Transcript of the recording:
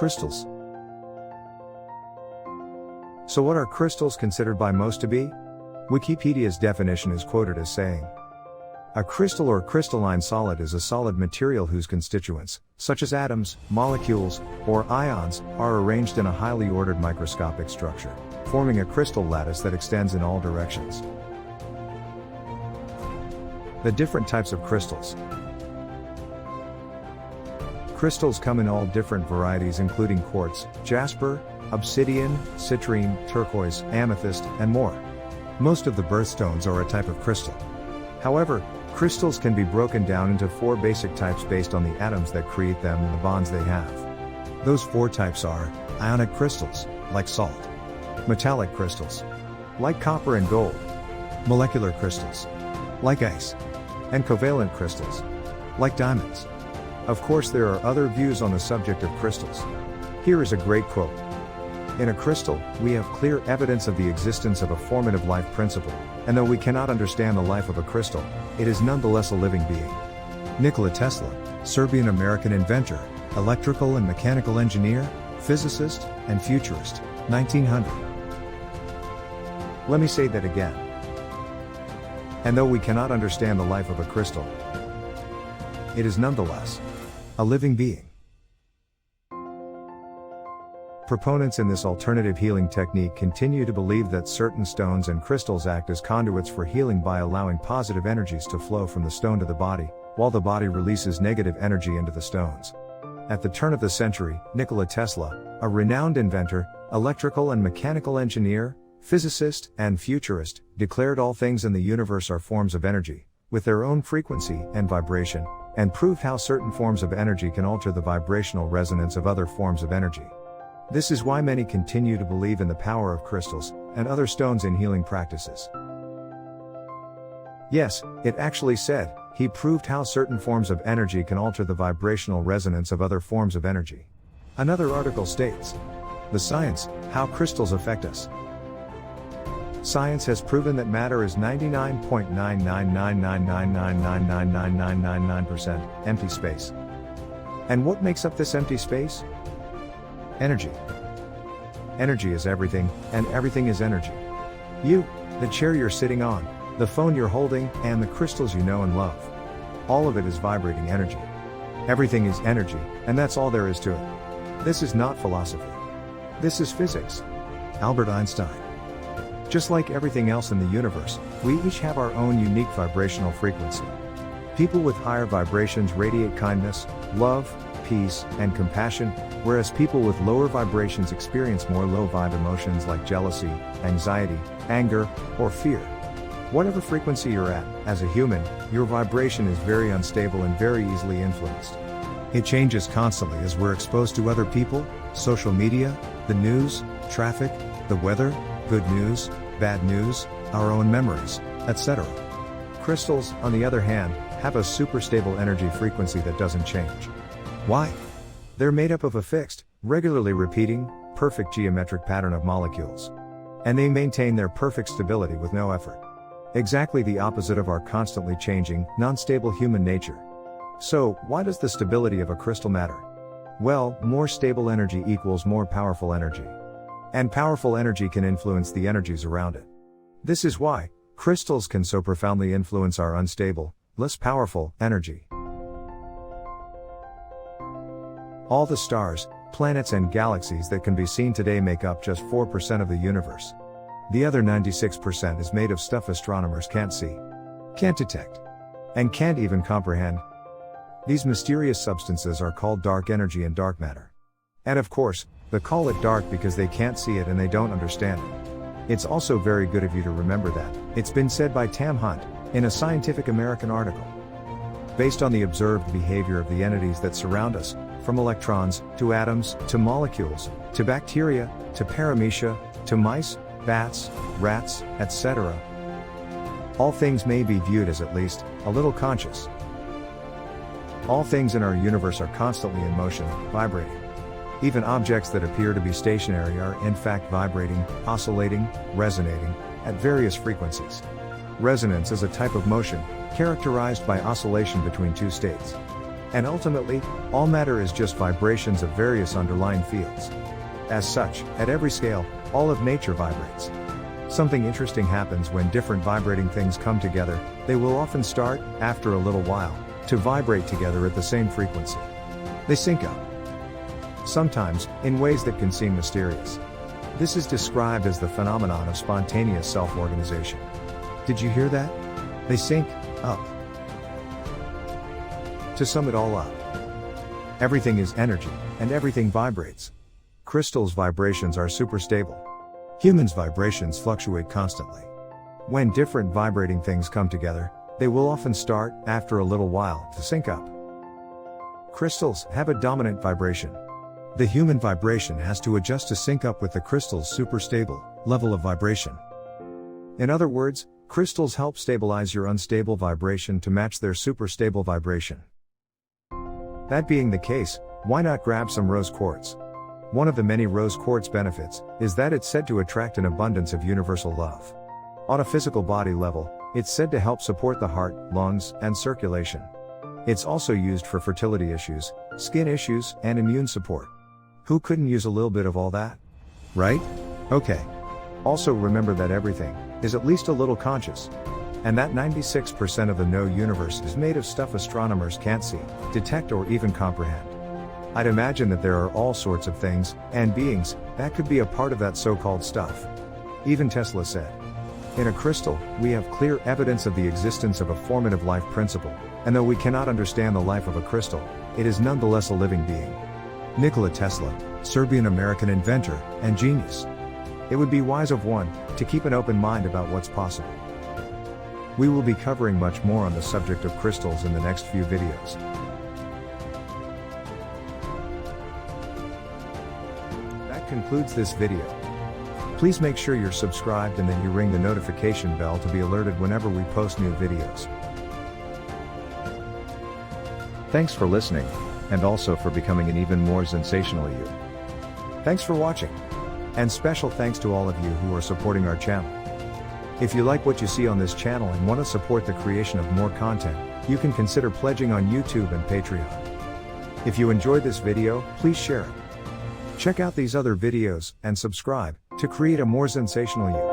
Crystals. So what are crystals considered by most to be? Wikipedia's definition is quoted as saying, "A crystal or crystalline solid is a solid material whose constituents, such as atoms, molecules, or ions, are arranged in a highly ordered microscopic structure, forming a crystal lattice that extends in all directions." The different types of crystals. Crystals come in all different varieties including quartz, jasper, obsidian, citrine, turquoise, amethyst, and more. Most of the birthstones are a type of crystal. However, crystals can be broken down into 4 basic types based on the atoms that create them and the bonds they have. Those 4 types are ionic crystals, like salt; metallic crystals, like copper and gold; molecular crystals, like ice; and covalent crystals, like diamonds. Of course, there are other views on the subject of crystals. Here is a great quote. "In a crystal, we have clear evidence of the existence of a formative life principle, and though we cannot understand the life of a crystal, it is nonetheless a living being." Nikola Tesla, Serbian-American inventor, electrical and mechanical engineer, physicist, and futurist, 1900. Let me say that again. And though we cannot understand the life of a crystal, it is nonetheless a living being. Proponents in this alternative healing technique continue to believe that certain stones and crystals act as conduits for healing by allowing positive energies to flow from the stone to the body, while the body releases negative energy into the stones. At the turn of the century, Nikola Tesla, a renowned inventor, electrical and mechanical engineer, physicist, and futurist, declared all things in the universe are forms of energy, with their own frequency and vibration, and proved how certain forms of energy can alter the vibrational resonance of other forms of energy. This is why many continue to believe in the power of crystals and other stones in healing practices. Yes, it actually said, he proved how certain forms of energy can alter the vibrational resonance of other forms of energy. Another article states, "The science, how crystals affect us." Science has proven that matter is 99.99999999999% empty space. And what makes up this empty space? Energy. Energy is everything, and everything is energy. You, the chair you're sitting on, the phone you're holding, and the crystals you know and love. All of it is vibrating energy. Everything is energy, and that's all there is to it. This is not philosophy. This is physics. Albert Einstein. Just like everything else in the universe, we each have our own unique vibrational frequency. People with higher vibrations radiate kindness, love, peace, and compassion, whereas people with lower vibrations experience more low-vibe emotions like jealousy, anxiety, anger, or fear. Whatever frequency you're at, as a human, your vibration is very unstable and very easily influenced. It changes constantly as we're exposed to other people, social media, the news, traffic, the weather, good news, bad news, our own memories, etc. Crystals, on the other hand, have a super stable energy frequency that doesn't change. Why? They're made up of a fixed, regularly repeating, perfect geometric pattern of molecules. And they maintain their perfect stability with no effort. Exactly the opposite of our constantly changing, non-stable human nature. So, why does the stability of a crystal matter? Well, more stable energy equals more powerful energy. And powerful energy can influence the energies around it. This is why crystals can so profoundly influence our unstable, less powerful energy. All the stars, planets and galaxies that can be seen today make up just 4% of the universe. The other 96% is made of stuff astronomers can't see, can't detect, and can't even comprehend. These mysterious substances are called dark energy and dark matter. And of course, they call it dark because they can't see it and they don't understand it. It's also very good of you to remember that. It's been said by Tam Hunt, in a Scientific American article. Based on the observed behavior of the entities that surround us, from electrons, to atoms, to molecules, to bacteria, to paramecia, to mice, bats, rats, etc. All things may be viewed as at least a little conscious. All things in our universe are constantly in motion, vibrating. Even objects that appear to be stationary are in fact vibrating, oscillating, resonating, at various frequencies. Resonance is a type of motion, characterized by oscillation between two states. And ultimately, all matter is just vibrations of various underlying fields. As such, at every scale, all of nature vibrates. Something interesting happens when different vibrating things come together. They will often start, after a little while, to vibrate together at the same frequency. They sync up. Sometimes, in ways that can seem mysterious. This is described as the phenomenon of spontaneous self-organization. Did you hear that? They sync up. To sum it all up, everything is energy, and everything vibrates. Crystals' vibrations are super stable. Humans' vibrations fluctuate constantly. When different vibrating things come together, they will often start, after a little while, to sync up. Crystals have a dominant vibration. The human vibration has to adjust to sync up with the crystal's super stable level of vibration. In other words, crystals help stabilize your unstable vibration to match their super stable vibration. That being the case, why not grab some rose quartz? One of the many rose quartz benefits is that it's said to attract an abundance of universal love. On a physical body level, it's said to help support the heart, lungs, and circulation. It's also used for fertility issues, skin issues, and immune support. Who couldn't use a little bit of all that? Right? Okay. Also remember that everything is at least a little conscious. And that 96% of the known universe is made of stuff astronomers can't see, detect, or even comprehend. I'd imagine that there are all sorts of things, and beings, that could be a part of that so-called stuff. Even Tesla said, "In a crystal, we have clear evidence of the existence of a formative life principle, and though we cannot understand the life of a crystal, it is nonetheless a living being." Nikola Tesla, Serbian-American inventor and genius. It would be wise of one to keep an open mind about what's possible. We will be covering much more on the subject of crystals in the next few videos. That concludes this video. Please make sure you're subscribed and that you ring the notification bell to be alerted whenever we post new videos. Thanks for listening, and also for becoming an even more sensational you. Thanks for watching. And special thanks to all of you who are supporting our channel. If you like what you see on this channel and want to support the creation of more content, you can consider pledging on YouTube and Patreon. If you enjoyed this video, please share it. Check out these other videos and subscribe to create a more sensational you.